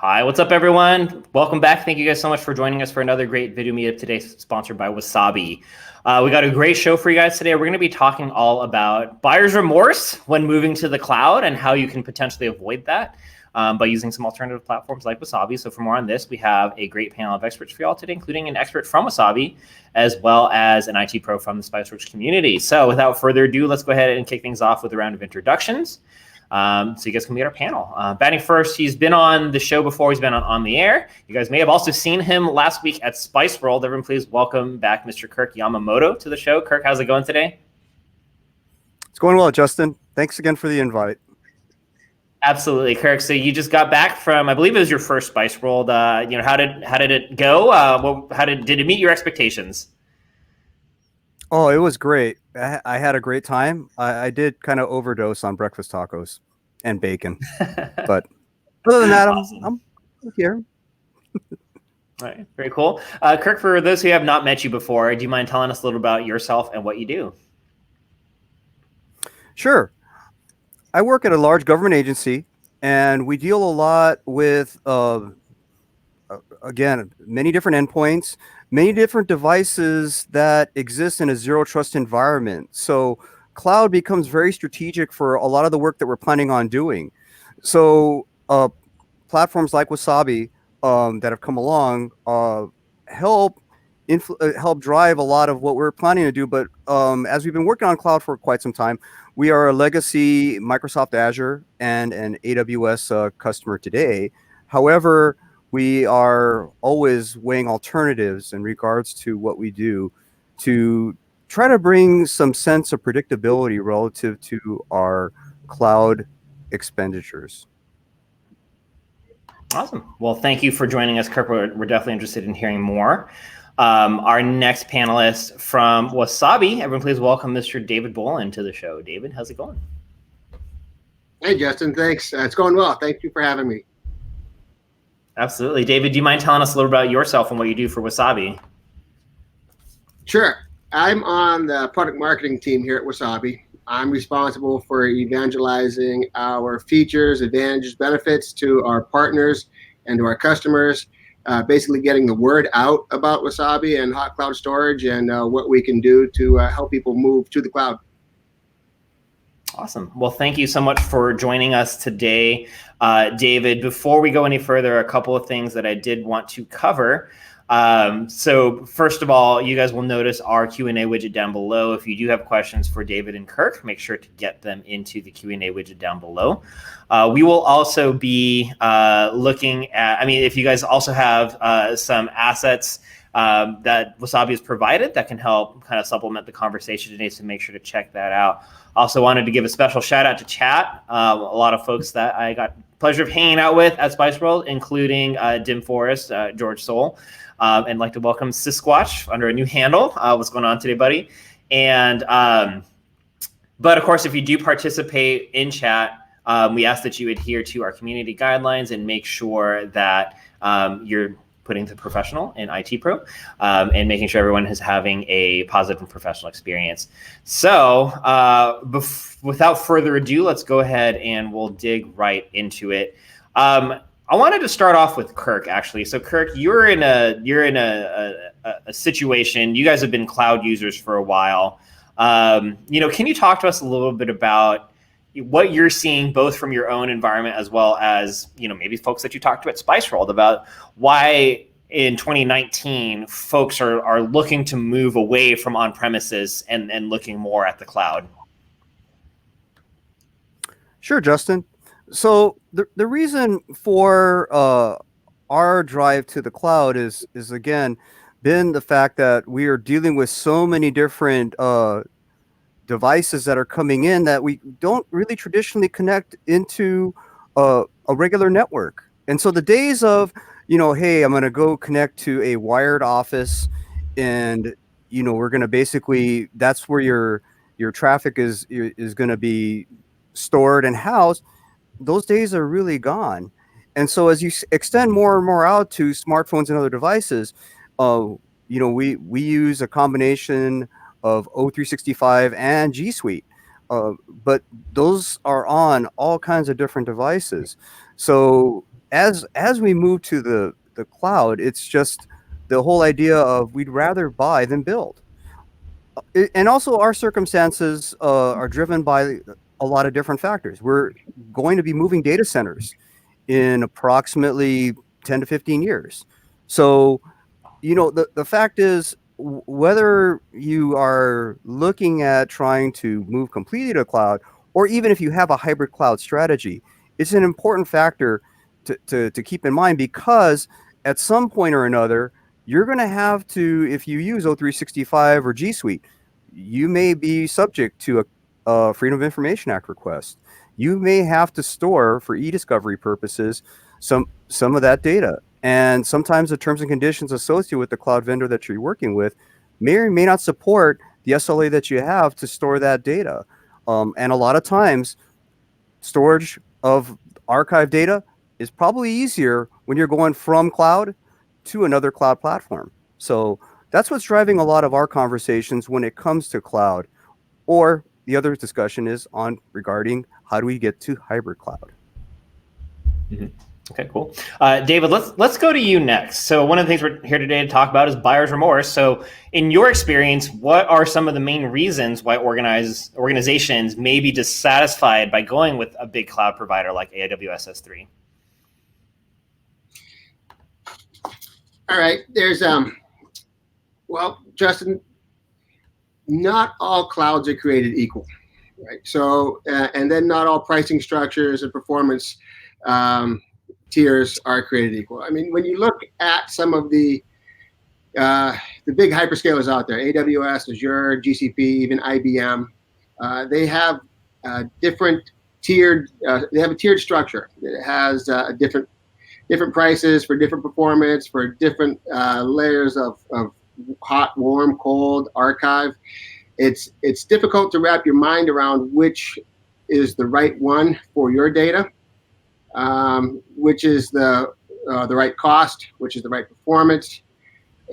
Hi, what's up, everyone? Welcome back. Thank you guys so much for joining us for another great video meetup today, sponsored by Wasabi. We got a great show for you guys today. We're going to be talking all about buyer's remorse when moving to the cloud and how you can potentially avoid that by using some alternative platforms like Wasabi. So for more on this, we have a great panel of experts for y'all today, including an expert from Wasabi, as well as an IT pro from the Spiceworks community. So without further ado, let's go ahead and kick things off with a round of introductions. So you guys can meet our panel. Batting first, he's been on the show before. He's been on the air. You guys may have also seen him last week at Spice World. Everyone, please welcome back Mr. Kirk Yamamoto to the show. Kirk, how's it going today? It's going well, Justin. Thanks again for the invite. Absolutely, Kirk. So you just got back from, I believe it was your first Spice World. How did it go? Did it meet your expectations? Oh, it was great. I had a great time. I did kind of overdose on breakfast tacos and bacon, but other than that, I'm here. All right, very cool. Kirk, for those who have not met you before, do you mind telling us a little about yourself and what you do? Sure. I work at a large government agency, and we deal a lot with, again, many different endpoints, many different devices that exist in a zero trust environment. So cloud becomes very strategic for a lot of the work that we're planning on doing. So platforms like Wasabi that have come along help drive a lot of what we're planning to do. But as we've been working on cloud for quite some time, we are a legacy Microsoft Azure and an AWS customer today. However, we are always weighing alternatives in regards to what we do to try to bring some sense of predictability relative to our cloud expenditures. Awesome. Well, thank you for joining us, Kirk. We're definitely interested in hearing more. Our next panelist from Wasabi, everyone please welcome Mr. David Boland to the show. David, how's it going? Hey, Justin, thanks. It's going well. Thank you for having me. Absolutely. David, do you mind telling us a little about yourself and what you do for Wasabi? Sure. I'm on the product marketing team here at Wasabi. I'm responsible for evangelizing our features, advantages, benefits to our partners and to our customers, basically getting the word out about Wasabi and hot cloud storage and what we can do to help people move to the cloud. Awesome. Well, thank you so much for joining us today, David. Before we go any further, a couple of things that I did want to cover. So first of all, you guys will notice our Q&A widget down below. If you do have questions for David and Kirk, make sure to get them into the Q&A widget down below. We will also be looking at, if you guys also have some assets that Wasabi has provided that can help kind of supplement the conversation today, so make sure to check that out. Also wanted to give a special shout out to chat. A lot of folks that I got pleasure of hanging out with at Spice World, including Dim Forest, George Soul, and like to welcome Sisquatch under a new handle. What's going on today, buddy? And but of course, if you do participate in chat, we ask that you adhere to our community guidelines and make sure that you're putting the professional in IT pro and making sure everyone is having a positive and professional experience. So without further ado, let's go ahead and we'll dig right into it. I wanted to start off with Kirk, actually. So Kirk, you're in a situation, you guys have been cloud users for a while. Can you talk to us a little bit about what you're seeing both from your own environment as well as, maybe folks that you talked to at Spice World about why in 2019 folks are looking to move away from on-premises and looking more at the cloud? Sure, Justin. So the reason for our drive to the cloud is again, been the fact that we are dealing with so many different devices that are coming in that we don't really traditionally connect into a regular network. And so the days of, hey, I'm going to go connect to a wired office and, we're going to basically, that's where your traffic is going to be stored and housed. Those days are really gone. And so as you extend more and more out to smartphones and other devices, we use a combination of O365 and G Suite. But those are on all kinds of different devices. So as we move to the cloud, it's just the whole idea of we'd rather buy than build. And also our circumstances are driven by a lot of different factors. We're going to be moving data centers in approximately 10 to 15 years. So, the fact is, whether you are looking at trying to move completely to the cloud, or even if you have a hybrid cloud strategy, it's an important factor to keep in mind, because at some point or another, you're going to have to, if you use O365 or G Suite, you may be subject to a Freedom of Information Act request. You may have to store, for e-discovery purposes, some of that data. And sometimes the terms and conditions associated with the cloud vendor that you're working with may or may not support the SLA that you have to store that data. And a lot of times, storage of archive data is probably easier when you're going from cloud to another cloud platform. So that's what's driving a lot of our conversations when it comes to cloud. Or the other discussion is on regarding how do we get to hybrid cloud. Mm-hmm. Okay, cool. David, let's go to you next. So one of the things we're here today to talk about is buyer's remorse. So in your experience, what are some of the main reasons why organizations may be dissatisfied by going with a big cloud provider like AWS S3? All right, there's well, Justin, not all clouds are created equal, right? So, and then not all pricing structures and performance tiers are created equal. I mean, when you look at some of the big hyperscalers out there, AWS, Azure, GCP, even IBM, they have different tiered. They have a tiered structure. It has different prices for different performance, for different layers of hot, warm, cold, archive. It's difficult to wrap your mind around which is the right one for your data, which is the right cost, which is the right performance,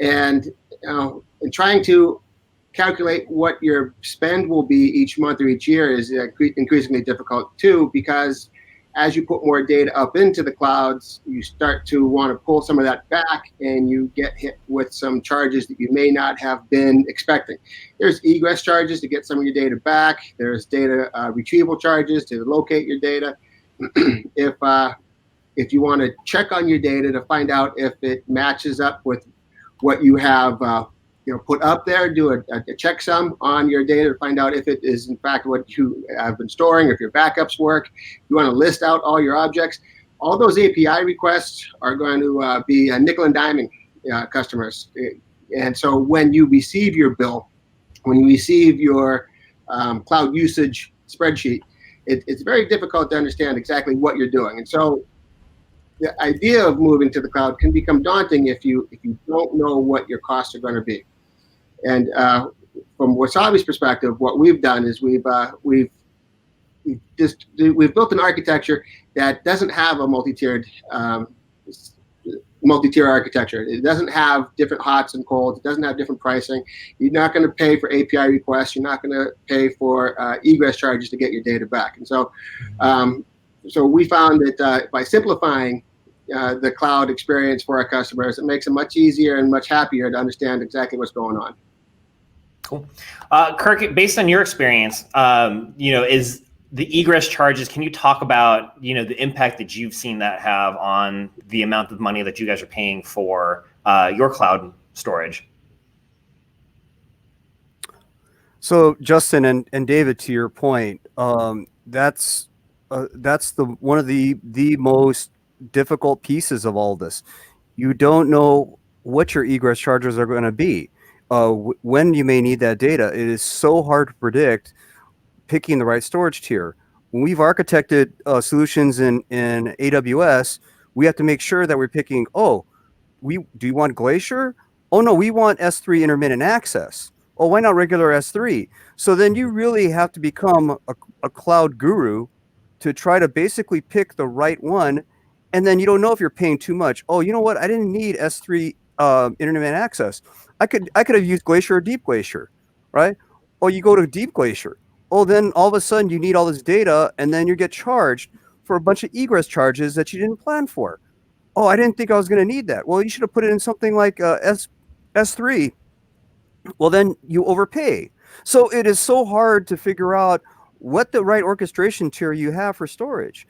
and trying to calculate what your spend will be each month or each year is increasingly difficult too, because as you put more data up into the clouds, you start to want to pull some of that back, and you get hit with some charges that you may not have been expecting. There's egress charges to get some of your data back. There's data retrieval charges to locate your data. If you want to check on your data to find out if it matches up with what you have put up there, do a checksum on your data to find out if it is in fact what you have been storing, if your backups work. You want to list out all your objects. All those API requests are going to be nickel and diming customers. And so when you receive your bill, when you receive your cloud usage spreadsheet, it's very difficult to understand exactly what you're doing. And so the idea of moving to the cloud can become daunting if you don't know what your costs are going to be. And from Wasabi's perspective, what we've done is we've built an architecture that doesn't have a multi-tiered architecture. It doesn't have different hots and colds. It doesn't have different pricing. You're not going to pay for API requests. You're not going to pay for egress charges to get your data back. And so, so we found that by simplifying the cloud experience for our customers, it makes it much easier and much happier to understand exactly what's going on. Cool. Kirk, based on your experience, is the egress charges, can you talk about, the impact that you've seen that have on the amount of money that you guys are paying for your cloud storage? So Justin and David, to your point, that's one of the most difficult pieces of all this. You don't know what your egress charges are going to be. When you may need that data, it is so hard to predict picking the right storage tier. When we've architected solutions in AWS, we have to make sure that we're picking, do you want Glacier? Oh no, we want S3 intermittent access. Oh, why not regular S3? So then you really have to become a cloud guru to try to basically pick the right one. And then you don't know if you're paying too much. Oh, you know what? I didn't need S3 intermittent access. I could have used Glacier or Deep Glacier, right? Or you go to Deep Glacier. Oh, then all of a sudden you need all this data, and then you get charged for a bunch of egress charges that you didn't plan for. oh, I didn't think I was going to need that. Well, you should have put it in something like S3. Well, then you overpay. So it is so hard to figure out what the right orchestration tier you have for storage.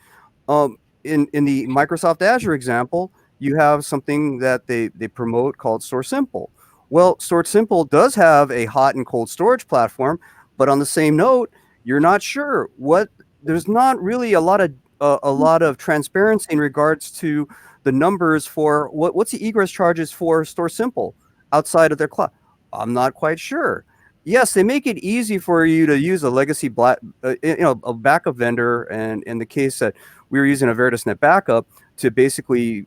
In the Microsoft Azure example, you have something that they promote called Store Simple. Well, Store Simple does have a hot and cold storage platform, but on the same note, you're not sure what. There's not really a lot of transparency in regards to the numbers for what's the egress charges for Store Simple outside of their cloud. I'm not quite sure. Yes, they make it easy for you to use a legacy a backup vendor, and in the case that we were using a VeritasNet backup to basically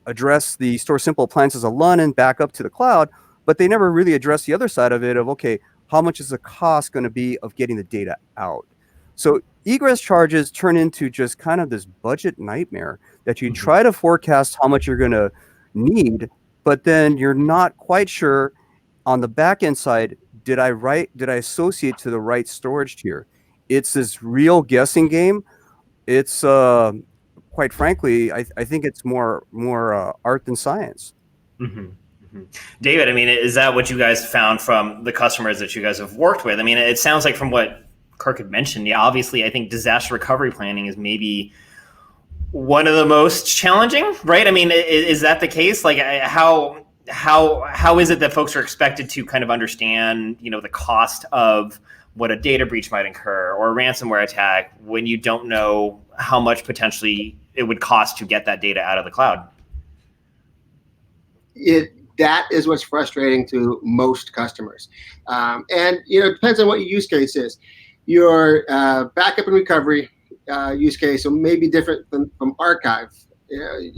address the Store Simple appliance as a LUN and back up to the cloud, but they never really address the other side of it of, okay, how much is the cost going to be of getting the data out? So egress charges turn into just kind of this budget nightmare that you try to forecast how much you're going to need, but then you're not quite sure on the back end side, did I associate to the right storage tier? It's this real guessing game. It's quite frankly, I think it's more art than science. David, I mean, is that what you guys found from the customers that you guys have worked with? I mean, it sounds like from what Kirk had mentioned, yeah, obviously, I think disaster recovery planning is maybe one of the most challenging, right? I mean, is that the case? Like, how is it that folks are expected to kind of understand, the cost of what a data breach might incur or a ransomware attack when you don't know how much potentially it would cost to get that data out of the cloud? That is what's frustrating to most customers. And, it depends on what your use case is. Your backup and recovery use case will maybe different from archive.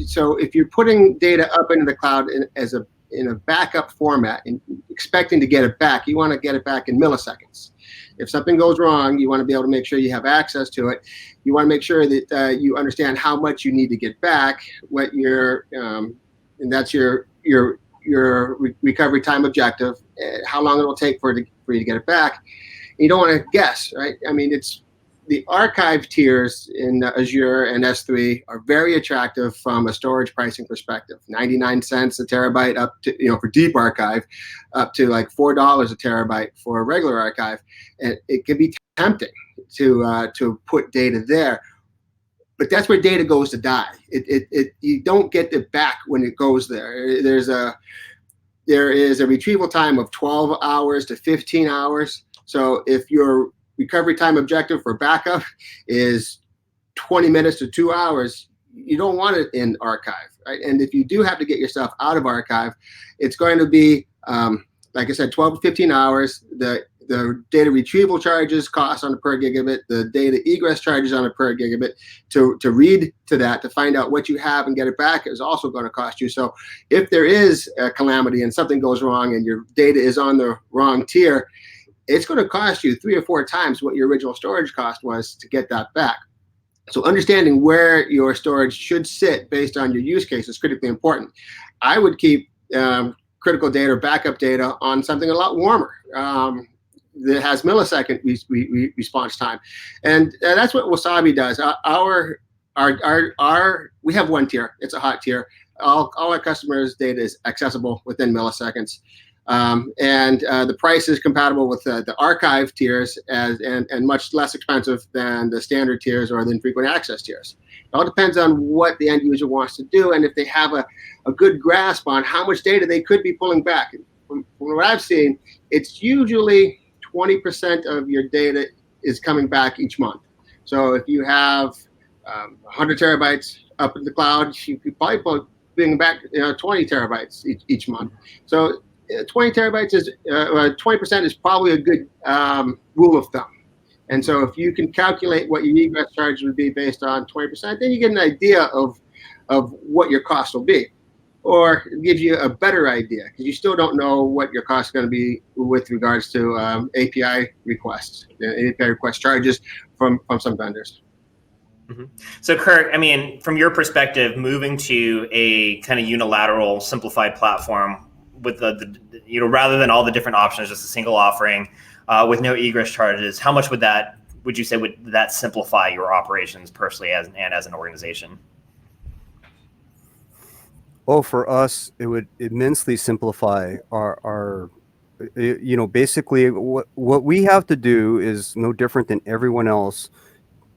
So if you're putting data up into the cloud in a backup format and expecting to get it back, you want to get it back in milliseconds. If something goes wrong, you want to be able to make sure you have access to it. You want to make sure that you understand how much you need to get back, what and that's your recovery time objective, how long it will take for you to get it back. You don't want to guess, right? I mean, it's the archive tiers in Azure and S3 are very attractive from a storage pricing perspective. 99 cents a terabyte up to, for deep archive, up to like $4 a terabyte for a regular archive. And it can be tempting to put data there. But that's where data goes to die. You don't get it back when it goes there. There is a retrieval time of 12 hours to 15 hours. So if your recovery time objective for backup is 20 minutes to 2 hours, you don't want it in archive, right? And if you do have to get your stuff out of archive, it's going to be, like I said, 12 to 15 hours. The data retrieval charges cost on a per gigabit, the data egress charges on a per gigabit to read to that, to find out what you have and get it back is also going to cost you. So if there is a calamity and something goes wrong and your data is on the wrong tier, it's going to cost you 3 or 4 times what your original storage cost was to get that back. So understanding where your storage should sit based on your use case is critically important. I would keep critical data or backup data on something a lot warmer that has millisecond response time. And that's what Wasabi does. We have one tier. It's a hot tier. All our customers' data is accessible within milliseconds. And the price is compatible with the archive tiers and much less expensive than the standard tiers or the infrequent access tiers. It all depends on what the end user wants to do and if they have a good grasp on how much data they could be pulling back. From what I've seen, it's usually 20% of your data is coming back each month. So if you have 100 terabytes up in the cloud, you could probably bring back 20 terabytes each month. So 20 terabytes is 20% is probably a good rule of thumb. And so if you can calculate what your egress charge would be based on 20%, then you get an idea of what your cost will be. Or it gives you a better idea because you still don't know what your cost is going to be with regards to API requests, API request charges from some vendors. So Kurt, I mean, from your perspective, moving to a kind of unilateral simplified platform with the rather than all the different options, just a single offering with no egress charges, how much would you say would that simplify your operations personally as an organization? Oh, for us, it would immensely simplify our basically what we have to do is no different than everyone else.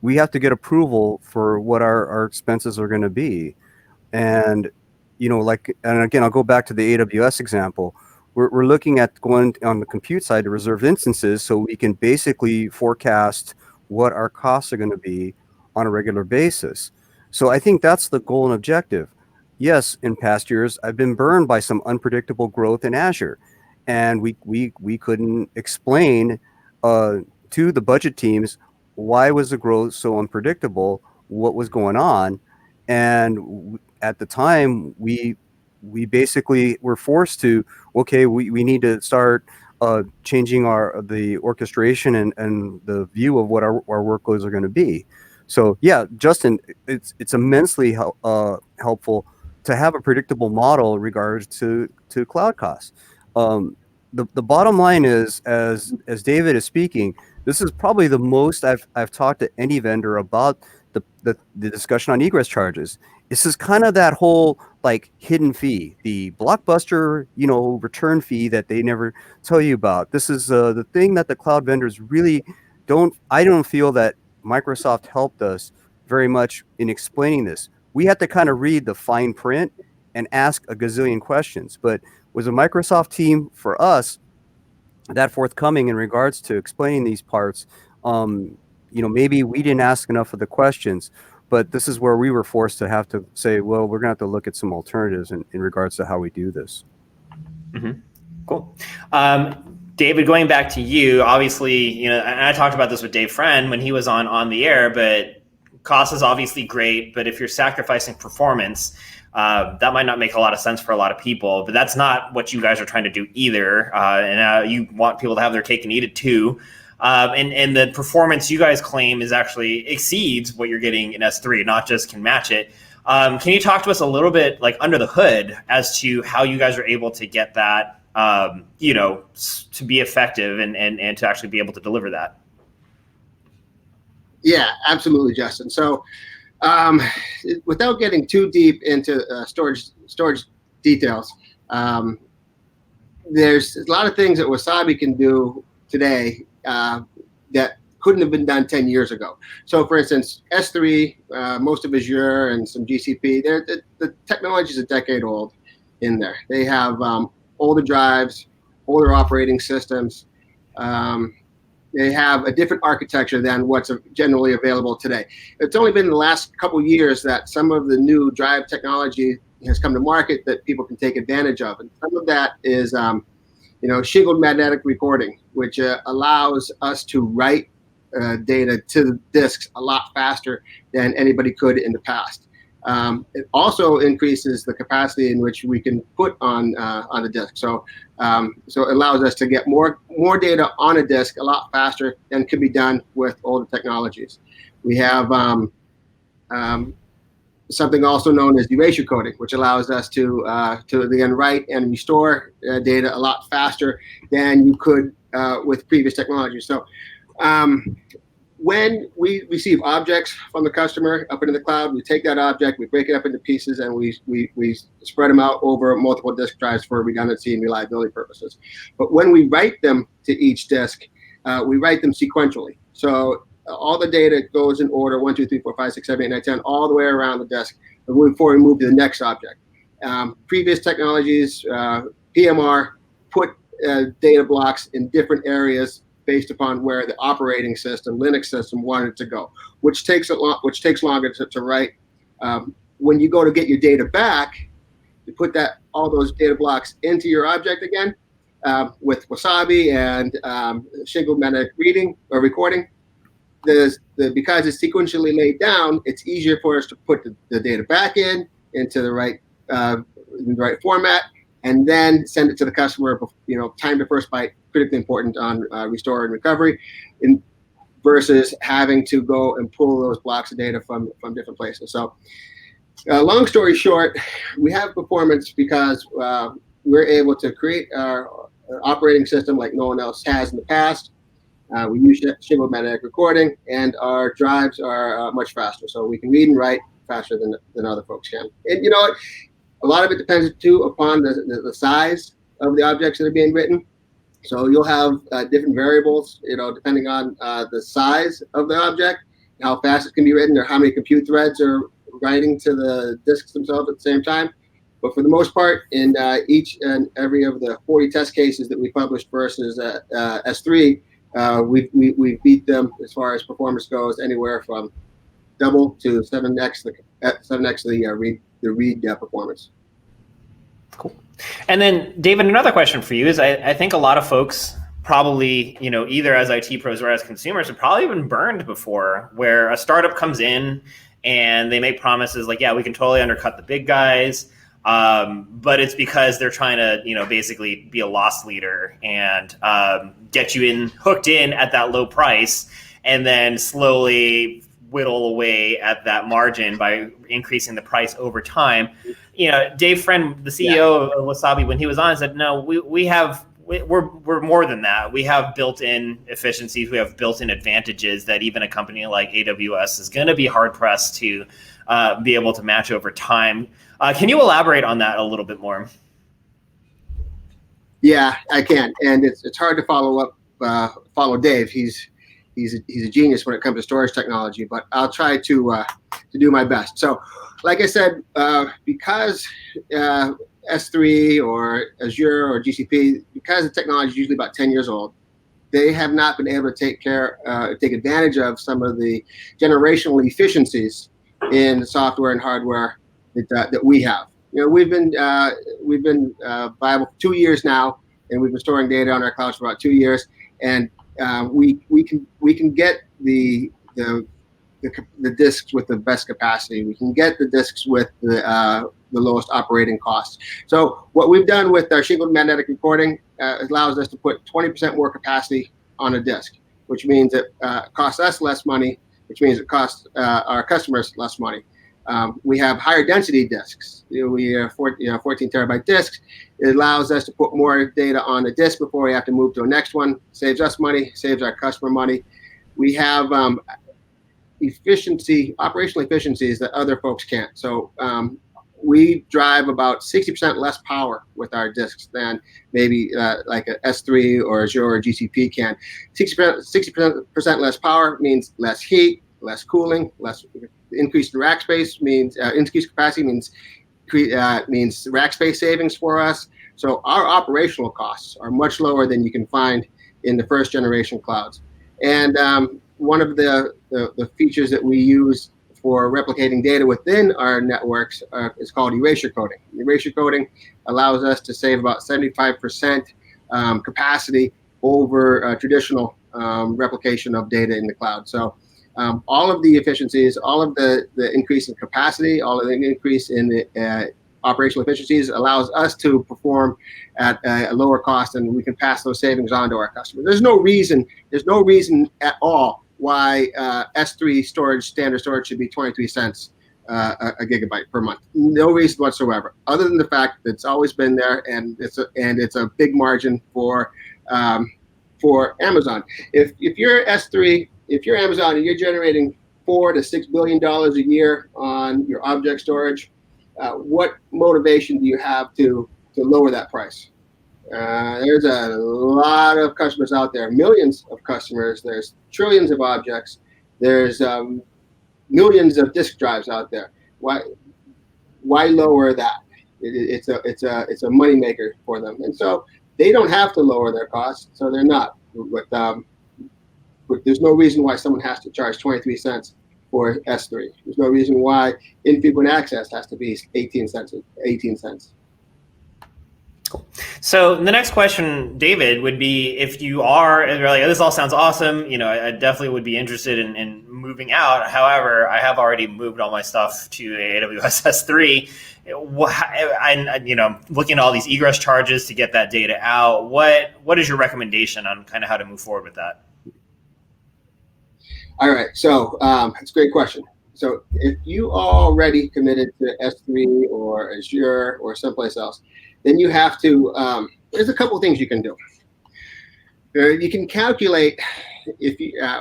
We have to get approval for what our expenses are going to be. And, and again, I'll go back to the AWS example. We're looking at going on the compute side to reserve instances so we can basically forecast what our costs are going to be on a regular basis. So I think that's the goal and objective. Yes, in past years, I've been burned by some unpredictable growth in Azure, and we couldn't explain to the budget teams why was the growth so unpredictable, what was going on, and at the time we basically were forced to, okay, we need to start changing the orchestration and the view of what our workloads are going to be. So yeah, Justin, it's immensely helpful to have a predictable model in regards to cloud costs. The bottom line is, as David is speaking, this is probably the most I've talked to any vendor about the discussion on egress charges. This is kind of that whole like hidden fee, the blockbuster, return fee that they never tell you about. This is the thing that the cloud vendors really don't. I don't feel that Microsoft helped us very much in explaining this. We had to kind of read the fine print and ask a gazillion questions. But was a Microsoft team for us that forthcoming in regards to explaining these parts? Maybe we didn't ask enough of the questions, but this is where we were forced to have to say, well, we're going to have to look at some alternatives in regards to how we do this. Mm-hmm. Cool. David, going back to you, obviously, and I talked about this with Dave Friend when he was on the air, but cost is obviously great, but if you're sacrificing performance, that might not make a lot of sense for a lot of people, but that's not what you guys are trying to do either. And you want people to have their cake and eat it too. And the performance you guys claim is actually exceeds what you're getting in S3, not just can match it. Can you talk to us a little bit like under the hood as to how you guys are able to get that, to be effective and to actually be able to deliver that? Yeah, absolutely, Justin. So without getting too deep into storage details, there's a lot of things that Wasabi can do today that couldn't have been done 10 years ago. So for instance, S3, most of Azure and some GCP, the technology is a decade old in there. They have older drives, older operating systems. They have a different architecture than what's generally available today. It's only been in the last couple of years that some of the new drive technology has come to market that people can take advantage of. And some of that is, shingled magnetic recording, which allows us to write data to the disks a lot faster than anybody could in the past. It also increases the capacity in which we can put on the disk. So it allows us to get more data on a disk a lot faster than could be done with older technologies. We have something also known as erasure coding, which allows us to again write and restore data a lot faster than you could with previous technology. So when we receive objects from the customer up into the cloud, we take that object, we break it up into pieces, and we spread them out over multiple disk drives for redundancy and reliability purposes. But when we write them to each disk, we write them sequentially. So all the data goes in order 1, 2, 3, 4, 5, 6, 7, 8, 9, 10, all the way around the disk before we move to the next object. Previous technologies, PMR, put data blocks in different areas based upon where the operating system, Linux system, wanted to go, which takes longer to write. When you go to get your data back, you put all those data blocks into your object again with Wasabi and shingled magnetic reading or recording. Because it's sequentially laid down, it's easier for us to put the data back into the right format, and then send it to the customer. Time to first byte, critically important on restore and recovery, versus having to go and pull those blocks of data from different places. So, long story short, we have performance because we're able to create our operating system like no one else has in the past. We use shingled magnetic recording, and our drives are much faster, so we can read and write faster than other folks can. And A lot of it depends too upon the size of the objects that are being written. So you'll have different variables, depending on the size of the object, how fast it can be written, or how many compute threads are writing to the disks themselves at the same time. But for the most part, in each and every of the 40 test cases that we published versus S3, we beat them as far as performance goes, anywhere from double to 7x the read performance. Cool. And then, David, another question for you is I think a lot of folks probably, either as IT pros or as consumers have probably been burned before, where a startup comes in and they make promises like, yeah, we can totally undercut the big guys. But it's because they're trying to, basically be a loss leader and get you hooked in at that low price, and then slowly whittle away at that margin by increasing the price over time. Dave Friend, the CEO of Wasabi, when he was on, said, no, we're more than that. We have built-in efficiencies. We have built-in advantages that even a company like AWS is going to be hard pressed to be able to match over time. Can you elaborate on that a little bit more? Yeah, I can, and it's hard to follow Dave. He's a genius when it comes to storage technology, but I'll try to do my best. So, like I said, because S3 or Azure or GCP, because the technology is usually about 10 years old, they have not been able to take advantage of some of the generational efficiencies in software and hardware that we have. We've been viable for 2 years now, and we've been storing data on our clouds for about 2 years, and we can get the disks with the best capacity. We can get the disks with the lowest operating costs. So what we've done with our shingled magnetic recording allows us to put 20% more capacity on a disk, which means it costs us less money, which means it costs our customers less money. We have higher density disks. We have 14 terabyte disks. It allows us to put more data on the disk before we have to move to the next one. Saves us money, saves our customer money. We have operational efficiencies that other folks can't. So we drive about 60% less power with our disks than maybe like a S3 or Azure or GCP can. 60% less power means less heat, less cooling, less increased rack space means increased capacity means rack space savings for us. So our operational costs are much lower than you can find in the first generation clouds. And one of the features that we use for replicating data within our networks is called erasure coding. Erasure coding allows us to save about 75% capacity over traditional replication of data in the cloud. So all of the efficiencies, all of the increase in capacity, all of the increase in the operational efficiencies allows us to perform at a lower cost, and we can pass those savings on to our customers. There's no reason at all why S3 standard storage should be 23 cents a gigabyte per month. No reason whatsoever, other than the fact that it's always been there, and it's a big margin for Amazon. If you're S3, if you're Amazon and you're generating $4 to $6 billion a year on your object storage, what motivation do you have to lower that price? There's a lot of customers out there, millions of customers. There's trillions of objects. There's millions of disk drives out there. Why lower that? It's a moneymaker for them, and so they don't have to lower their costs, so they're not. But there's no reason why someone has to charge 23 cents for S3. There's no reason why infrequent access has to be 18 cents. Cool. So the next question, David, would be if you are like, this all sounds awesome, I definitely would be interested in moving out. However, I have already moved all my stuff to AWS S3. And looking at all these egress charges to get that data out, what is your recommendation on kind of how to move forward with that? All right, so it's a great question. So if you already committed to S3 or Azure or someplace else, then you have to, there's a couple of things you can do. You can calculate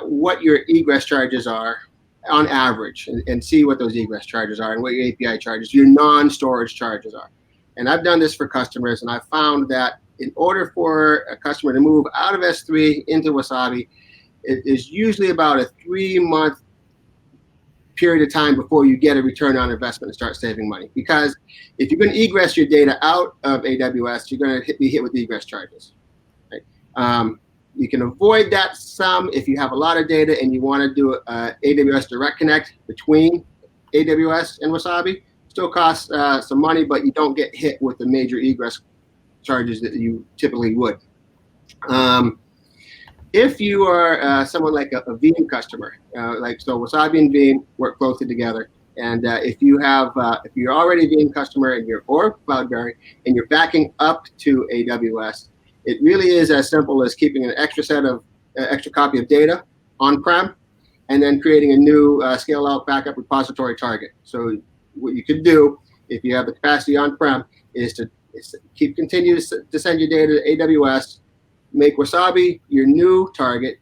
what your egress charges are on average and see what those egress charges are and what your API charges, your non-storage charges are. And I've done this for customers, and I found that in order for a customer to move out of S3 into Wasabi, it is usually about a 3-month period of time before you get a return on investment and start saving money. Because if you're going to egress your data out of AWS, you're going to be hit with egress charges. Right? You can avoid that some if you have a lot of data and you want to do AWS Direct Connect between AWS and Wasabi. Still costs some money, but you don't get hit with the major egress charges that you typically would. If you are someone like a Veeam customer, so Wasabi and Veeam work closely together, and if you're already a Veeam customer or Cloudberry and you're backing up to AWS, it really is as simple as keeping an extra copy of data on-prem, and then creating a new scale-out backup repository target. So what you could do if you have the capacity on-prem is to continue to send your data to AWS, make Wasabi your new target,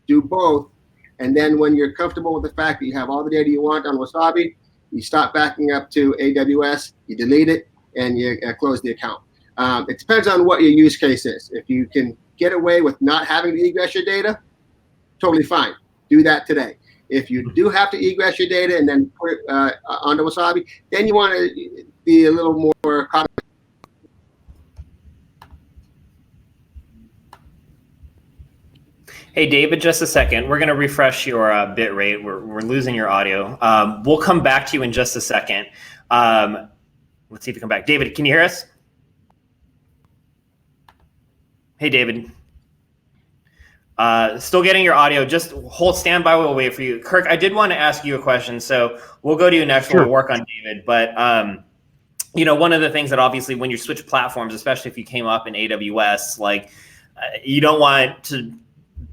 do both, and then when you're comfortable with the fact that you have all the data you want on Wasabi, you stop backing up to AWS, you delete it, and you close the account. It depends on what your use case is. If you can get away with not having to egress your data, totally fine. Do that today. If you do have to egress your data and then put it onto Wasabi, then you want to be a little more cognizant. Hey, David, just a second. We're going to refresh your bit rate. We're losing your audio. We'll come back to you in just a second. Let's see if you come back. David, can you hear us? Hey, David. Still getting your audio. Just stand by. We'll wait for you. Kirk, I did want to ask you a question. So we'll go to you next. Sure. We'll work on David. But, one of the things that obviously when you switch platforms, especially if you came up in AWS, you don't want to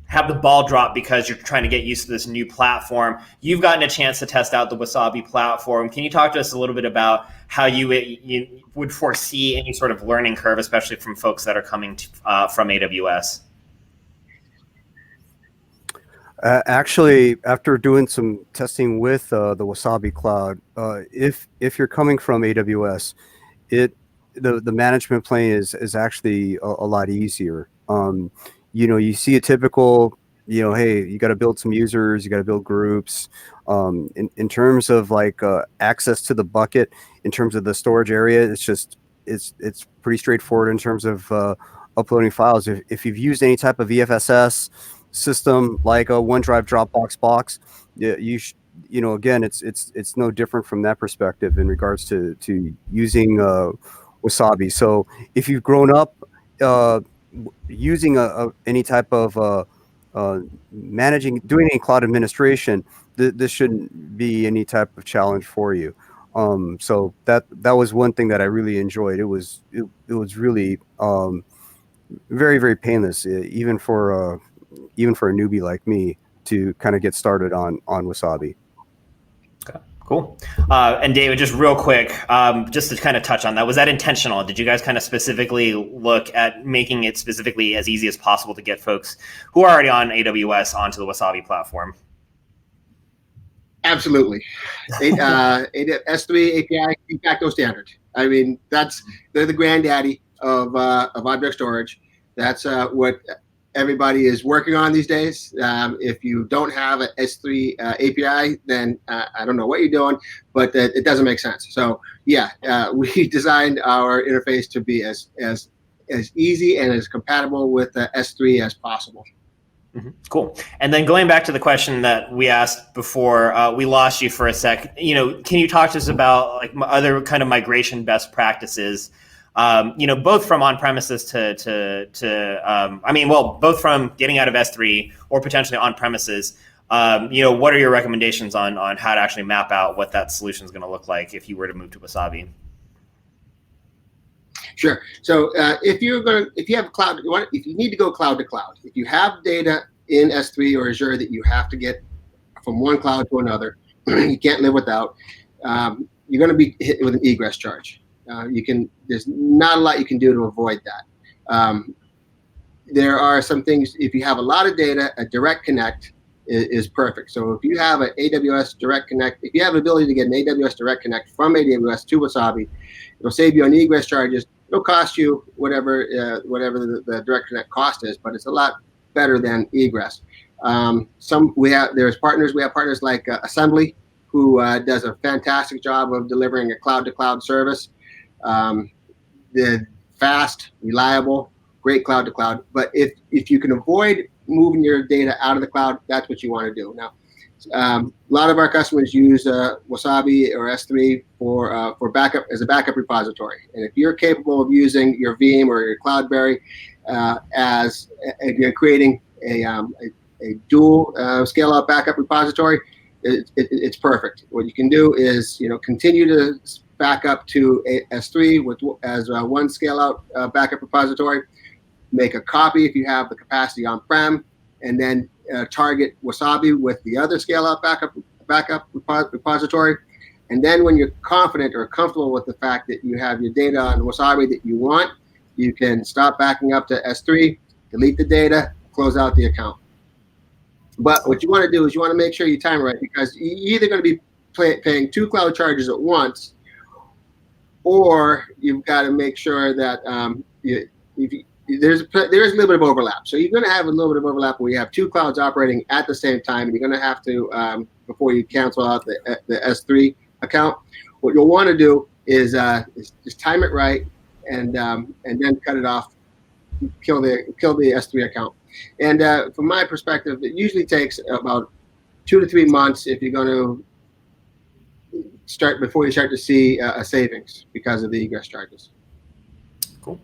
have the ball drop because you're trying to get used to this new platform. You've gotten a chance to test out the Wasabi platform. Can you talk to us a little bit about how you would foresee any sort of learning curve, especially from folks that are coming from AWS? Actually, after doing some testing with the Wasabi Cloud, if you're coming from AWS, the management plane is actually a lot easier. You see a typical, hey, you got to build some users, you got to build groups. In terms of access to the bucket, in terms of the storage area, it's pretty straightforward in terms of uploading files. If you've used any type of EFSS system like a OneDrive Dropbox box, again, it's no different from that perspective in regards to using Wasabi. So if you've grown up using any type of doing any cloud administration, this shouldn't be any type of challenge for you. So that was one thing that I really enjoyed. It was really very, very painless, even for a newbie like me to kind of get started on Wasabi. Okay, cool. And David, just real quick, just to kind of touch on that, was that intentional? Did you guys kind of specifically look at making it specifically as easy as possible to get folks who are already on AWS onto the Wasabi platform? Absolutely. S3 API de facto standard. I mean, they're the granddaddy of object storage. That's what everybody is working on these days. If you don't have an S3 API, then I don't know what you're doing, but it doesn't make sense. So yeah, we designed our interface to be as easy and as compatible with S3 as possible. Mm-hmm. Cool. And then going back to the question that we asked before, we lost you for a sec. Can you talk to us about other kind of migration best practices? Both from on-premises both from getting out of S3 or potentially on-premises. What are your recommendations on how to actually map out what that solution is going to look like if you were to move to Wasabi? Sure. So if you have cloud, if you need to go cloud to cloud, if you have data in S3 or Azure that you have to get from one cloud to another, you can't live without, you're going to be hit with an egress charge. There's not a lot you can do to avoid that. There are some things, if you have a lot of data, a direct connect is perfect. So if you have an AWS Direct Connect, if you have the ability to get an AWS Direct Connect from AWS to Wasabi, it'll save you on egress charges. It'll cost you whatever the Direct Connect cost is, but it's a lot better than egress. We have partners like Assembly, who does a fantastic job of delivering a cloud-to-cloud service. They're fast, reliable, great cloud-to-cloud. But if you can avoid moving your data out of the cloud, that's what you want to do. Now, a lot of our customers use Wasabi or S3 for backup as a backup repository. And if you're capable of using your Veeam or your Cloudberry as you're creating a dual scale-out backup repository, it's perfect. What you can do is continue to back up to S3 as one scale-out backup repository. Make a copy if you have the capacity on-prem, and then target Wasabi with the other scale-out backup repository. And then when you're confident or comfortable with the fact that you have your data on Wasabi that you want, you can stop backing up to S3, delete the data, close out the account. But what you want to do is you want to make sure you time it right, because you're either going to be paying two cloud charges at once, or you've got to make sure that there's a little bit of overlap. So you're going to have a little bit of overlap where you have two clouds operating at the same time, and you're going to have to, before you cancel out the S3 account, what you'll want to do is just time it right, and then cut it off, kill the S3 account. And from my perspective, it usually takes about 2 to 3 months if you're going to before you start to see a savings because of the egress charges. Cool.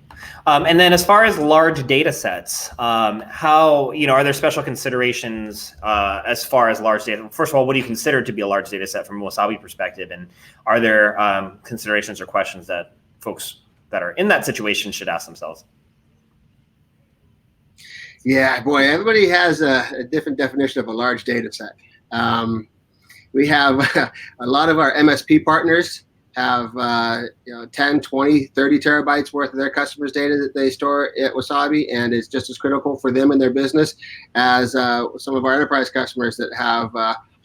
And then as far as large data sets, how, are there special considerations as far as large data? First of all, what do you consider to be a large data set from a Wasabi perspective? And are there considerations or questions that folks that are in that situation should ask themselves? Yeah, boy, everybody has a different definition of a large data set. We have a lot of our MSP partners have 10, 20, 30 terabytes worth of their customers' data that they store at Wasabi, and it's just as critical for them and their business as some of our enterprise customers that have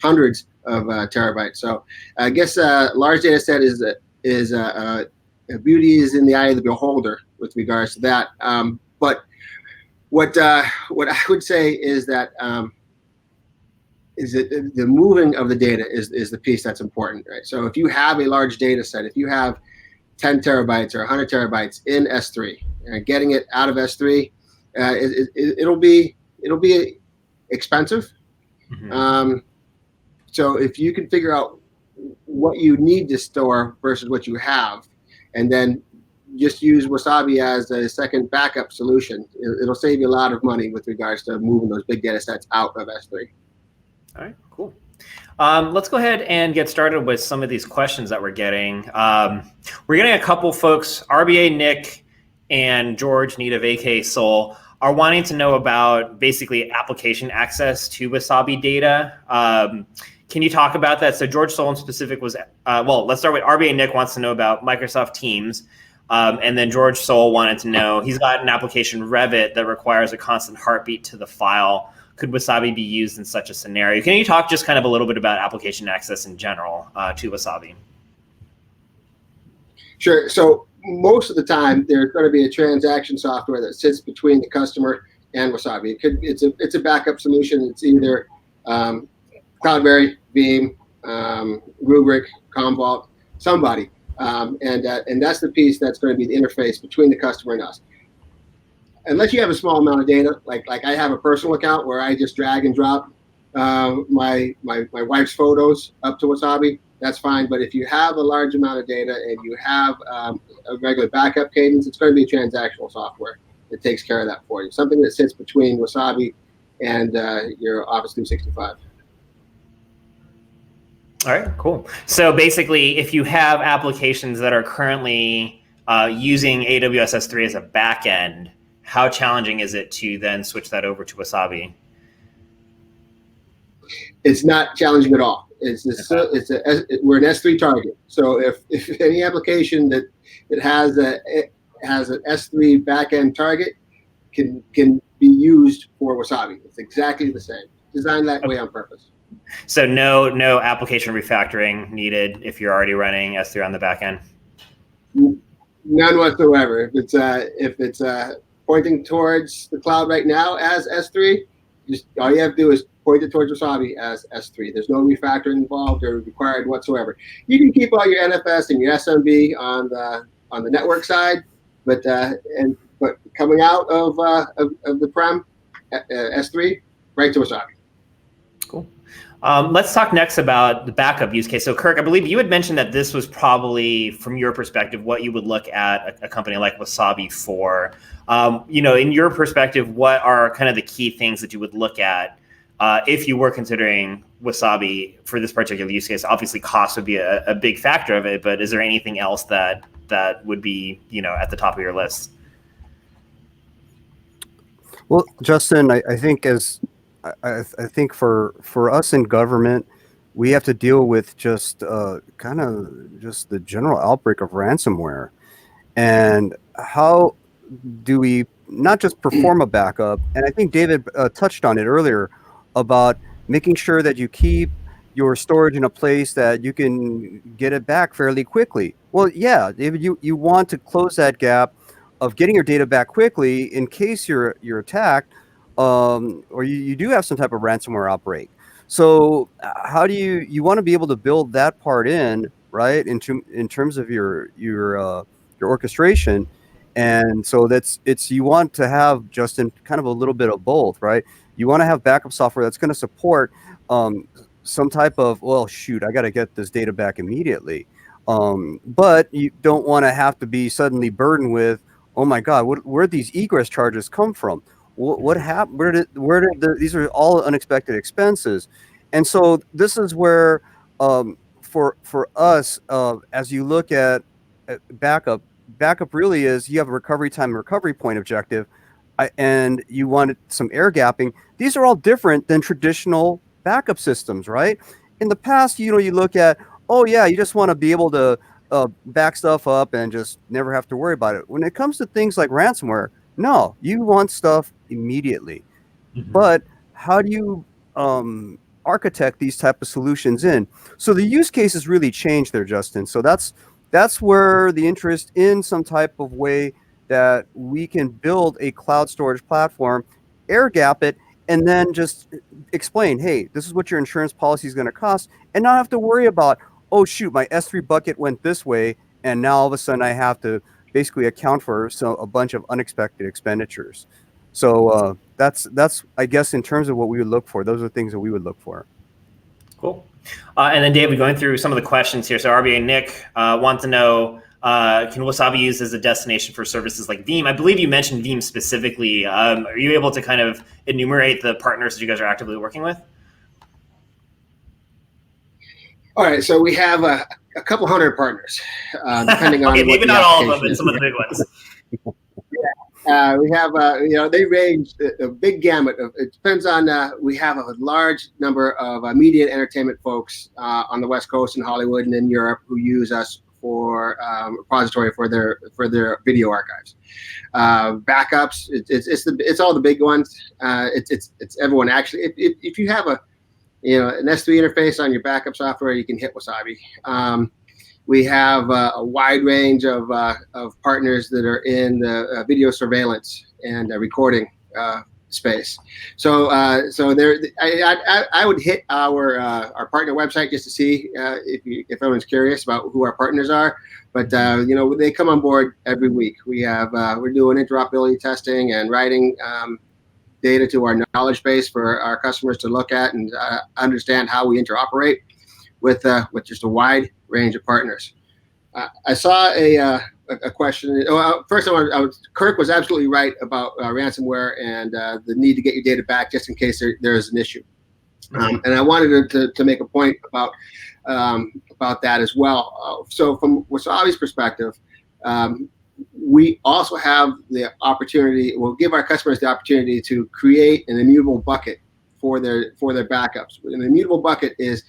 hundreds of terabytes. So I guess large data set is beauty is in the eye of the beholder with regards to that. But what I would say is that the moving of the data is the piece that's important, right? So if you have a large data set, if you have 10 terabytes or 100 terabytes in S3, getting it out of S3, it'll be expensive. Mm-hmm. So if you can figure out what you need to store versus what you have, and then just use Wasabi as a second backup solution, it'll save you a lot of money with regards to moving those big data sets out of S3. All right, cool. Let's go ahead and get started with some of these questions that we're getting. We're getting a couple folks, RBA Nick and George Need of AK Soul, are wanting to know about basically application access to Wasabi data. Can you talk about that? So George Soul in specific was, let's start with RBA Nick wants to know about Microsoft Teams. And then George Soul wanted to know, he's got an application, Revit, that requires a constant heartbeat to the file. Could Wasabi be used in such a scenario? Can you talk just kind of a little bit about application access in general to Wasabi? Sure. So most of the time, there's going to be a transaction software that sits between the customer and Wasabi. It's a backup solution. It's either Cloudberry, Veeam, Rubrik, Commvault, somebody. And that's the piece that's going to be the interface between the customer and us. Unless you have a small amount of data, like I have a personal account where I just drag and drop my wife's photos up to Wasabi, that's fine. But if you have a large amount of data and you have a regular backup cadence, it's going to be transactional software that takes care of that for you. Something that sits between Wasabi and your Office 365. All right, cool. So basically, if you have applications that are currently using AWS S3 as a backend, how challenging is it to then switch that over to Wasabi? It's not challenging at all. We're an S3 target. So if any application that has an S3 backend target can be used for Wasabi, it's exactly the same. designed that way on purpose. So no application refactoring needed if you're already running S3 on the back end? None whatsoever. If it's pointing towards the cloud right now as S3, just all you have to do is point it towards Wasabi as S3. There's no refactoring involved or required whatsoever. You can keep all your NFS and your SMB on the network side, but coming out of the prem, S3 right to Wasabi. Cool. Let's talk next about the backup use case. So Kirk, I believe you had mentioned that this was probably, from your perspective, what you would look at a company like Wasabi for. In your perspective, what are kind of the key things that you would look at if you were considering Wasabi for this particular use case? Obviously, cost would be a big factor of it, but is there anything else that would be, at the top of your list? Well, Justin, I think I think for us in government, we have to deal with just kind of just the general outbreak of ransomware, and how do we not just perform a backup? And I think David touched on it earlier about making sure that you keep your storage in a place that you can get it back fairly quickly. Well, yeah, David, you want to close that gap of getting your data back quickly in case you're attacked. Or you do have some type of ransomware outbreak. So how do you want to be able to build that part in, right, in terms of your orchestration? And so you want to have, Justin, kind of a little bit of both, right? You want to have backup software that's going to support some type of, well, shoot, I got to get this data back immediately. But you don't want to have to be suddenly burdened with, oh my God, where'd these egress charges come from? What happened? Where did these are all unexpected expenses, and so this is where, for us, as you look at backup really is you have a recovery time and recovery point objective, and you want some air gapping. These are all different than traditional backup systems, right? In the past, you look at, oh yeah, you just want to be able to back stuff up and just never have to worry about it. When it comes to things like ransomware, no, you want stuff immediately. Mm-hmm. But how do you architect these type of solutions in? So the use cases really change there, Justin. So that's where the interest in some type of way that we can build a cloud storage platform, air gap it, and then just explain, hey, this is what your insurance policy is going to cost, and not have to worry about, oh shoot, my S3 bucket went this way, and now all of a sudden I have to basically account for a bunch of unexpected expenditures. So that's I guess in terms of what we would look for, those are things that we would look for. Cool. And then David, going through some of the questions here. So RBA Nick wants to know, can Wasabi use as a destination for services like Veeam? I believe you mentioned Veeam specifically. Are you able to kind of enumerate the partners that you guys are actively working with? All right, so we have a couple hundred partners, depending on. Okay, maybe not all of them, but some of the big ones. We have, they range a big gamut. It depends on. We have a large number of media and entertainment folks on the West Coast in Hollywood and in Europe who use us for repository for their video archives. Backups, it's all the big ones. It's everyone actually. If you have an S3 interface on your backup software, you can hit Wasabi. We have a wide range of partners that are in the video surveillance and recording space. So there, I would hit our partner website just to see if anyone's curious about who our partners are. But they come on board every week. We're doing interoperability testing and writing data to our knowledge base for our customers to look at and understand how we interoperate with just a wide range of partners. I saw a question. First, Kirk was absolutely right about ransomware and the need to get your data back just in case there is an issue. And I wanted to make a point about that as well. So from Wasabi's perspective, we also have the opportunity. We'll give our customers the opportunity to create an immutable bucket for their backups. An immutable bucket is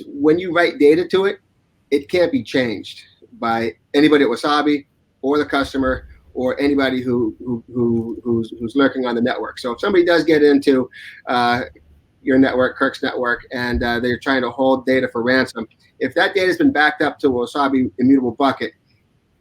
when you write data to it, it can't be changed by anybody at Wasabi or the customer or anybody who's lurking on the network. So if somebody does get into your network, Kirk's network, and they're trying to hold data for ransom. If that data has been backed up to a Wasabi immutable bucket,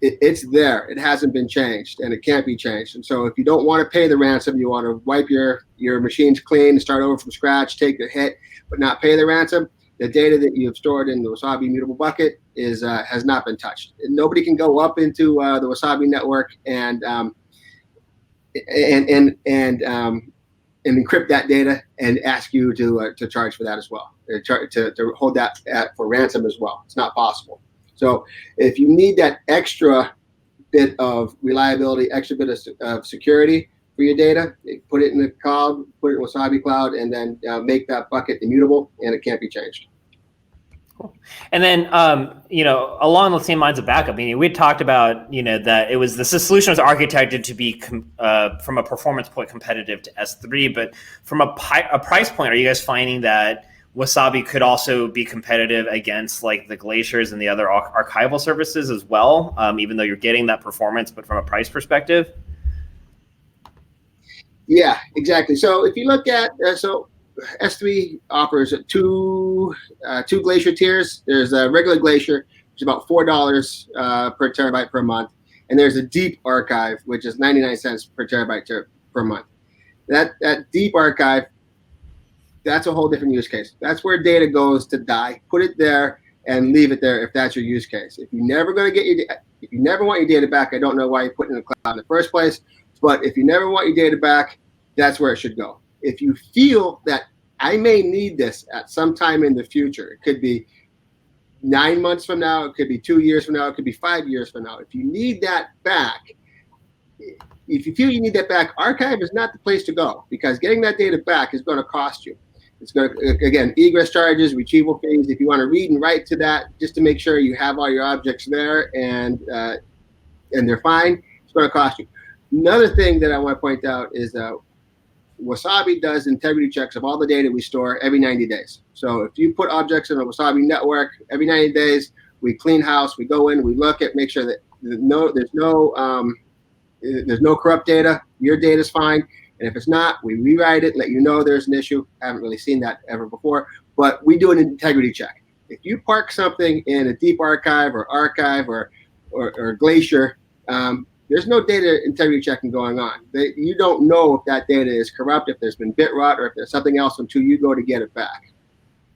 it's there. It hasn't been changed, and it can't be changed. And so if you don't want to pay the ransom, you want to wipe your machines clean and start over from scratch, take the hit, but not pay the ransom, the data that you've stored in the Wasabi immutable bucket has not been touched. And nobody can go up into the Wasabi network and encrypt that data and ask you to charge for that as well, to hold that for ransom as well. It's not possible. So if you need that extra bit of reliability, extra bit of security for your data, put it in the cloud, put it in Wasabi Cloud, and then make that bucket immutable, and it can't be changed. Cool. And then, along the same lines of backup, we had talked about, that the solution was architected to be from a performance point competitive to S3, but from a price point, are you guys finding that Wasabi could also be competitive against like the Glaciers and the other archival services as well, even though you're getting that performance, but from a price perspective? Yeah, exactly. So if you look at, S3 offers two Glacier tiers. There's a regular Glacier, which is about $4 per terabyte per month. And there's a deep archive, which is 99 cents per terabyte per month. That deep archive, that's a whole different use case. That's where data goes to die. Put it there and leave it there if that's your use case. If you never want your data back, I don't know why you put it in the cloud in the first place. But if you never want your data back, that's where it should go. If you feel that I may need this at some time in the future, it could be 9 months from now, it could be 2 years from now, it could be 5 years from now. If you need that back, if you feel you need that back, archive is not the place to go, because getting that data back is going to cost you. It's going to, again, egress charges, retrieval fees. If you want to read and write to that, just to make sure you have all your objects there and they're fine, it's going to cost you. Another thing that I want to point out is Wasabi does integrity checks of all the data we store every 90 days. So if you put objects in a Wasabi network, every 90 days, we clean house, we go in, we look at, make sure that there's no corrupt data, your data's fine. And if it's not, we rewrite it, let you know there's an issue. Haven't really seen that ever before, but we do an integrity check. If you park something in a deep archive or Glacier, there's no data integrity checking going on. You don't know if that data is corrupt, if there's been bit rot, or if there's something else until you go to get it back.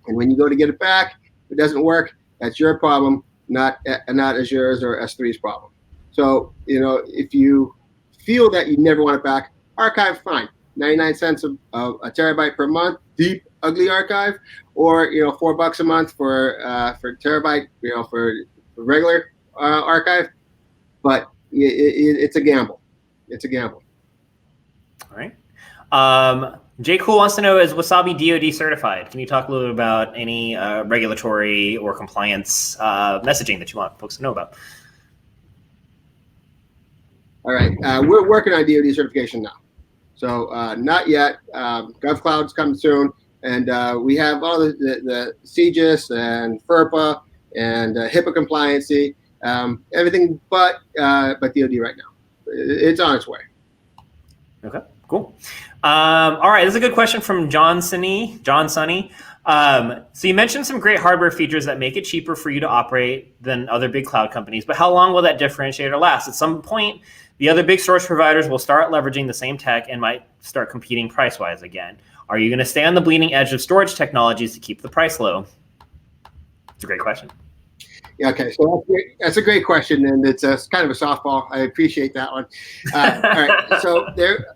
And when you go to get it back, if it doesn't work, that's your problem, not Azure's or S3's problem. So, if you feel that you never want it back, archive, fine. 99 cents a terabyte per month, deep, ugly archive, or $4 a month for terabyte, for regular archive. But it's a gamble. It's a gamble. All right. Jay Cool wants to know, is Wasabi DoD certified? Can you talk a little bit about any regulatory or compliance messaging that you want folks to know about? All right. We're working on DoD certification now. So not yet. GovCloud's coming soon. And we have all the CGIS and FERPA and HIPAA compliancy, everything but DoD right now. It's on its way. Okay, cool. All right, this is a good question from John Sunny. So you mentioned some great hardware features that make it cheaper for you to operate than other big cloud companies, but how long will that differentiator last? At some point, the other big storage providers will start leveraging the same tech and might start competing price-wise again. Are you going to stay on the bleeding edge of storage technologies to keep the price low? It's a great question. Yeah, okay, so that's a great question, and it's kind of a softball. I appreciate that one. All right, so there,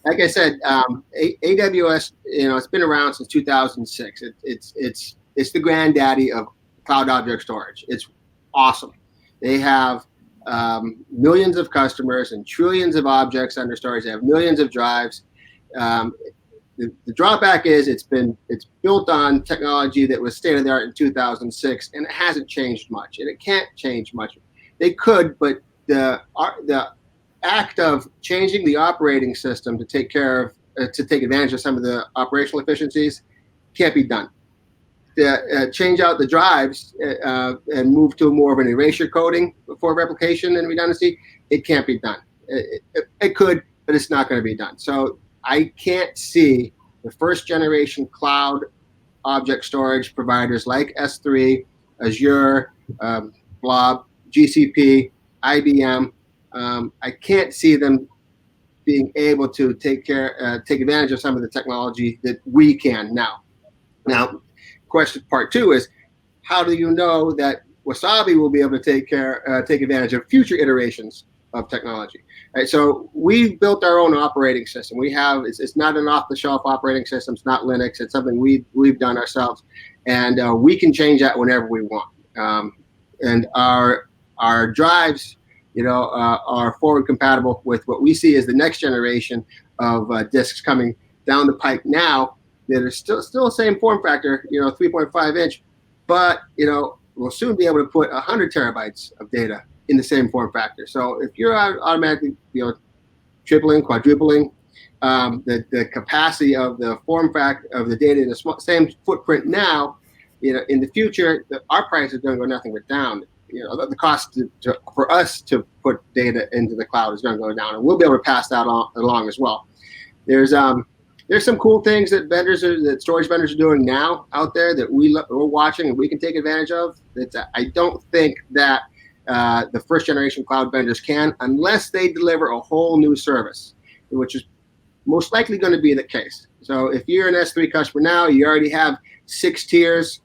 like I said, AWS, it's been around since 2006. It's the granddaddy of cloud object storage. It's awesome. They have millions of customers and trillions of objects under storage. They have millions of drives. The drawback is it's built on technology that was state of the art in 2006, and it hasn't changed much, and it can't change much. They could, but the act of changing the operating system to take advantage of some of the operational efficiencies can't be done. Change out the drives and move to more of an erasure coding for replication and redundancy, it can't be done. It could, but it's not going to be done. So I can't see the first generation cloud object storage providers like S3, Azure, Blob, GCP, IBM. I can't see them being able to take advantage of some of the technology that we can now. Now, question part two is, how do you know that Wasabi will be able to take advantage of future iterations of technology? Right, so we built our own operating system. It's not an off-the-shelf operating system. It's not Linux. It's something we've done ourselves, and we can change that whenever we want. And our drives, are forward compatible with what we see as the next generation of disks coming down the pike now that are still the same form factor, 3.5 inch, but we'll soon be able to put 100 terabytes of data in the same form factor. So if you're automatically, tripling, quadrupling the capacity of the form factor of the data in the same footprint now, in the future, our price is going to go nothing but down. The cost for us to put data into the cloud is going to go down, and we'll be able to pass that along as well. There's some cool things that storage vendors are doing now out there that we're watching and we can take advantage of. I don't think that the first generation cloud vendors can, unless they deliver a whole new service, which is most likely going to be the case. So if you're an S3 customer now, you already have 6 tiers.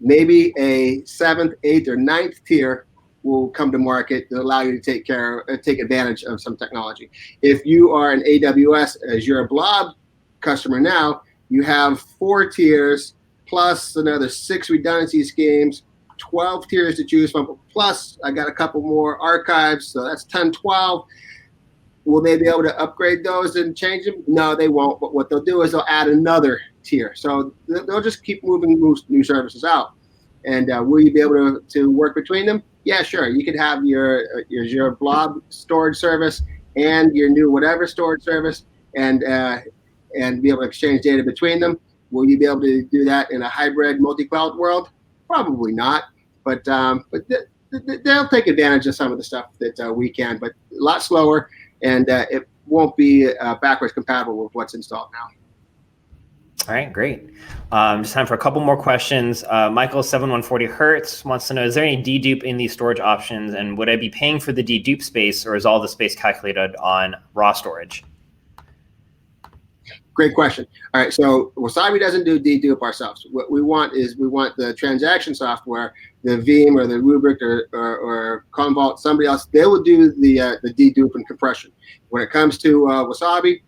Maybe a 7th, 8th, or 9th tier will come to market to allow you to take advantage of some technology. If you are an AWS Azure Blob customer now, you have 4 tiers plus another 6 redundancy schemes, 12 tiers to choose from. Plus, I got a couple more archives, so that's 10, 12. Will they be able to upgrade those and change them? No, they won't. But what they'll do is they'll add another tier. So they'll just keep moving new services out. And will you be able to work between them? Yeah, sure. You could have your Blob storage service and your new whatever storage service, and be able to exchange data between them. Will you be able to do that in a hybrid multi-cloud world? Probably not. But they'll take advantage of some of the stuff that we can, but a lot slower, and it won't be backwards compatible with what's installed now. All right, great. Just time for a couple more questions. Michael 7140 Hertz wants to know, is there any dedupe in these storage options, and would I be paying for the dedupe space, or is all the space calculated on raw storage? Great question. All right, so Wasabi doesn't do dedupe ourselves. What we want is the transaction software, the Veeam or the Rubrik or Commvault, somebody else, they will do the dedupe and compression. When it comes to Wasabi,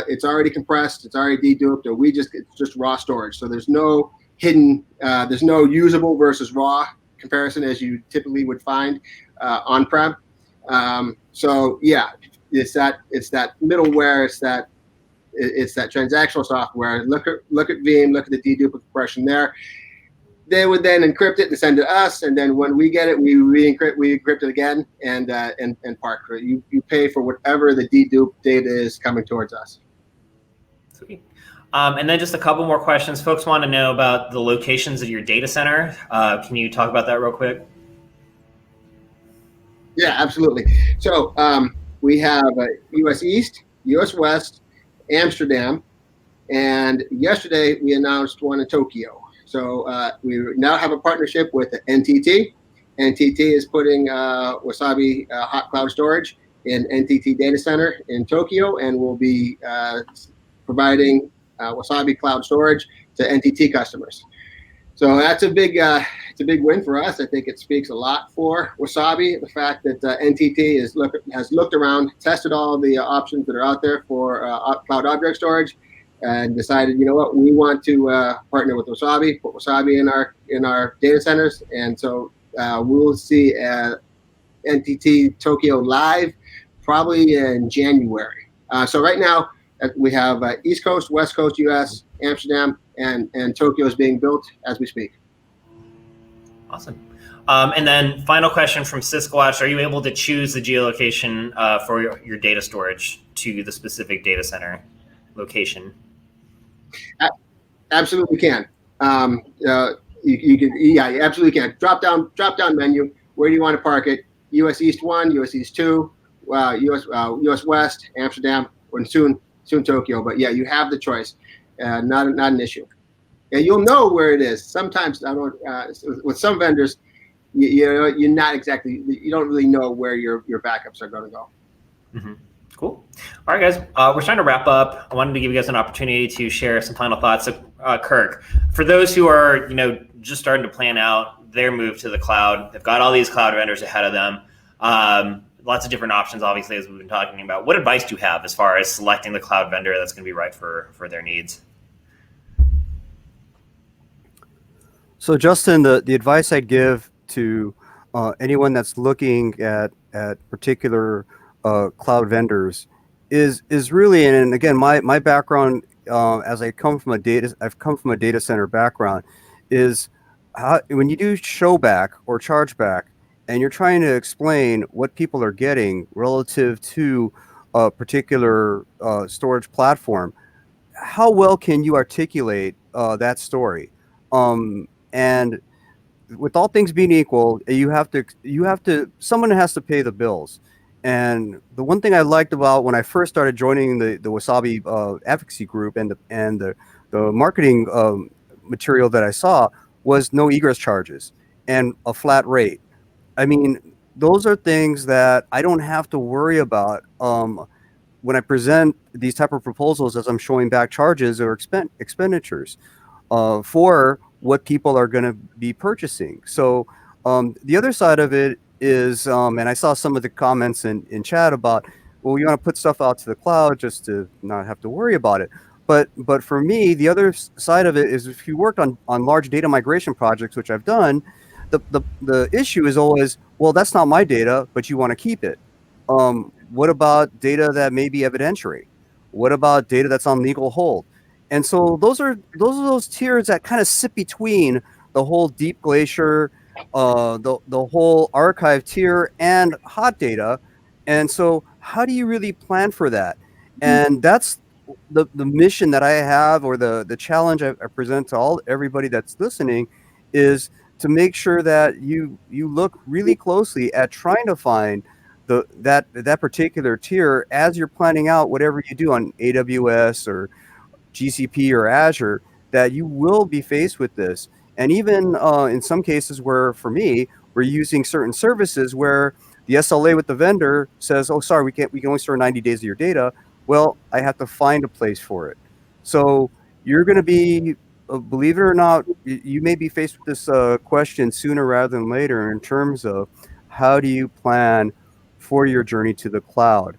it's already compressed, it's already deduped, and it's just raw storage. So there's no hidden, there's no usable versus raw comparison as you typically would find on-prem. So yeah, it's that middleware, it's that transactional software. Look at Veeam, look at the dedupe compression there. They would then encrypt it and send it to us, and then when we get it, we encrypt it again and park it. You pay for whatever the dedupe data is coming towards us. Sweet. And then just a couple more questions. Folks want to know about the locations of your data center. Can you talk about that real quick? Yeah, absolutely. So we have US East, US West, Amsterdam, and yesterday we announced one in Tokyo. So we now have a partnership with NTT. NTT is putting Wasabi hot cloud storage in NTT data center in Tokyo, and will be providing Wasabi cloud storage to NTT customers. So that's a big win for us. I think it speaks a lot for Wasabi. The fact that NTT has looked around, tested all the options that are out there for cloud object storage, and decided, you know what, we want to partner with Wasabi, put Wasabi in our data centers, and so we'll see NTT Tokyo live probably in January. So right now we have East Coast, West Coast, U.S., Amsterdam, and Tokyo is being built as we speak. Awesome. And then final question from Sisquatch: are you able to choose the geolocation for your data storage to the specific data center location? Absolutely can. You can, yeah, you absolutely can. Drop down menu. Where do you want to park it? US East 1, US East 2, US West, Amsterdam, and soon soon Tokyo. But yeah, you have the choice. Not an issue. And you'll know where it is. Sometimes I don't. With some vendors, you're not exactly. You don't really know where your backups are going to go. Mm-hmm. Cool. All right, guys. We're trying to wrap up. I wanted to give you guys an opportunity to share some final thoughts. So, Kirk, for those who are just starting to plan out their move to the cloud, they've got all these cloud vendors ahead of them. Lots of different options, obviously, as we've been talking about. What advice do you have as far as selecting the cloud vendor that's going to be right for their needs? So, Justin, the advice I'd give to anyone that's looking at particular cloud vendors is really, and again, my background as I've come from a data center background, is when you do show back or charge back, and you're trying to explain what people are getting relative to a particular storage platform, how well can you articulate that story? And with all things being equal, someone has to pay the bills. And the one thing I liked about when I first started joining the Wasabi advocacy group and the marketing material that I saw was no egress charges and a flat rate. I mean, those are things that I don't have to worry about when I present these type of proposals as I'm showing back charges or expenditures for what people are going to be purchasing. So the other side of it is, and I saw some of the comments in chat about, well, you want to put stuff out to the cloud just to not have to worry about it. But for me, the other side of it is if you worked on large data migration projects, which I've done, the issue is always, well, that's not my data, but you want to keep it. What about data that may be evidentiary? What about data that's on legal hold? And so those are those tiers that kind of sit between the whole deep glacier, the whole archive tier, and hot data. And so how do you really plan for that? And that's the mission that I have, or the challenge I present to everybody that's listening, is to make sure that you look really closely at trying to find that particular tier as you're planning out whatever you do on AWS or GCP or Azure, that you will be faced with this. And even in some cases where, for me, we're using certain services where the SLA with the vendor says, oh, sorry, we can only store 90 days of your data. Well, I have to find a place for it. So you're going to be, believe it or not, you may be faced with this question sooner rather than later in terms of how do you plan for your journey to the cloud.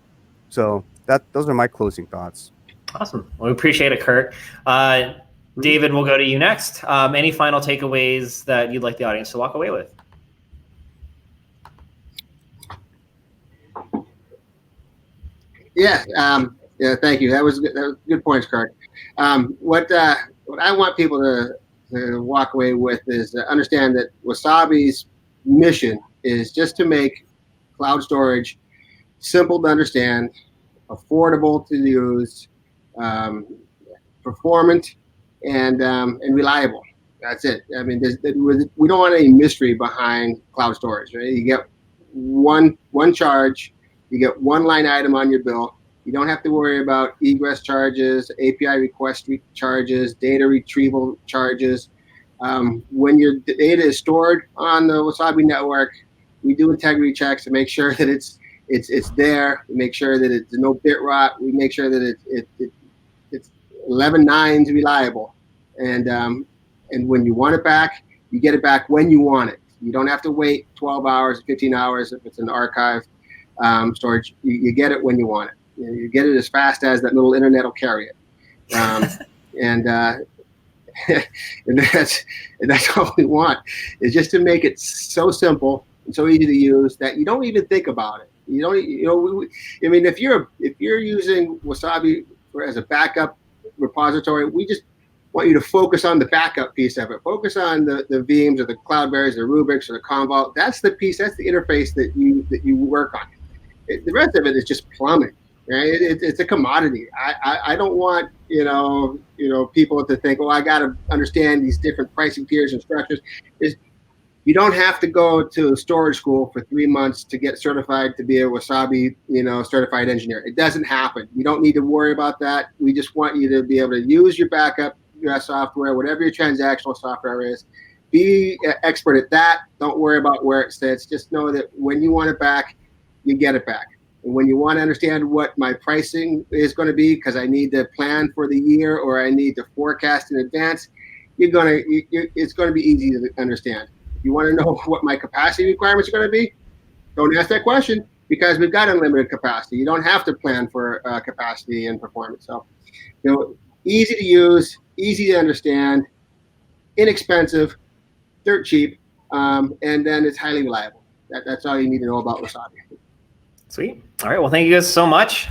So those are my closing thoughts. Awesome. Well, we appreciate it, Kirk. David, we'll go to you next. Any final takeaways that you'd like the audience to walk away with? Yeah. Thank you. That was good points, Kirk. What I want people to walk away with is understand that Wasabi's mission is just to make cloud storage simple to understand, affordable to use, performant, and reliable. That's it. I mean, we don't want any mystery behind cloud storage. Right? You get one charge, you get one line item on your bill. You don't have to worry about egress charges, API request charges, data retrieval charges. When your data is stored on the Wasabi network, we do integrity checks to make sure that it's there. We make sure that it's no bit rot. We make sure that it's 11.9's reliable. And when you want it back, you get it back when you want it. You don't have to wait 12 hours, 15 hours if it's an archive storage. You get it when you want it. You get it as fast as that little internet will carry it. And that's all we want, is just to make it so simple and so easy to use that you don't even think about it. I mean, if you're using Wasabi as a backup repository, we just want you to focus on the backup piece of it. Focus on the Veeams or the Cloudberries or Rubiks or the Commvault. That's the piece. That's the interface that you work on. The rest of it is just plumbing. Right? It's a commodity. I don't want people to think, oh, I got to understand these different pricing tiers and structures. You don't have to go to storage school for 3 months to get certified to be a Wasabi, certified engineer. It doesn't happen. You don't need to worry about that. We just want you to be able to use your backup software, whatever your transactional software is. Be an expert at that. Don't worry about where it sits. Just know that when you want it back, you get it back. And when you want to understand what my pricing is going to be, because I need to plan for the year or I need to forecast in advance, it's going to be easy to understand. If you want to know what my capacity requirements are going to be, don't ask that question, because we've got unlimited capacity. You don't have to plan for capacity and performance. So, easy to use, easy to understand, inexpensive, dirt cheap, and then it's highly reliable. That's all you need to know about Wasabi. Sweet. All right. Well, thank you guys so much.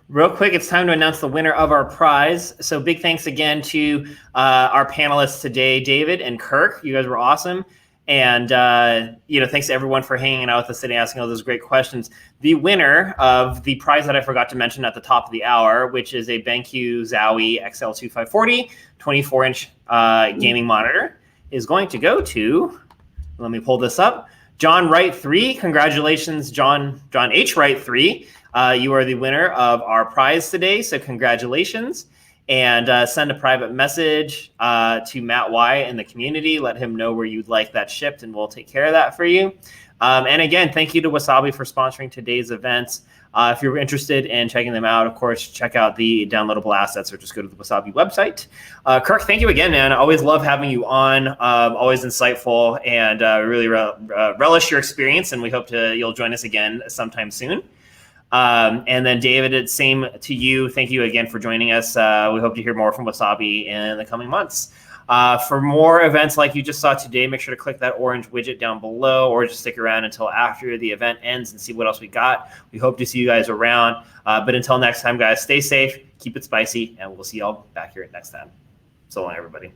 Real quick, it's time to announce the winner of our prize. So big thanks again to our panelists today, David and Kirk. You guys were awesome. And, thanks to everyone for hanging out with us today, asking all those great questions. The winner of the prize that I forgot to mention at the top of the hour, which is a BenQ Zowie XL2540 24-inch gaming monitor, is going to go to, let me pull this up, John Wright 3. Congratulations, John H. Wright 3. You are the winner of our prize today, so congratulations. And send a private message to Matt Y in the community. Let him know where you'd like that shipped, and we'll take care of that for you. And again, thank you to Wasabi for sponsoring today's events. If you're interested in checking them out, of course, check out the downloadable assets or just go to the Wasabi website. Kirk, thank you again, man. I always love having you on, always insightful, and really relish your experience, and we hope you'll join us again sometime soon. And then David, it's same to you. Thank you again for joining us. We hope to hear more from Wasabi in the coming months. For more events like you just saw today, make sure to click that orange widget down below, or just stick around until after the event ends and see what else we got. We hope to see you guys around. But until next time, guys, stay safe, keep it spicy, and we'll see y'all back here next time. So long, everybody.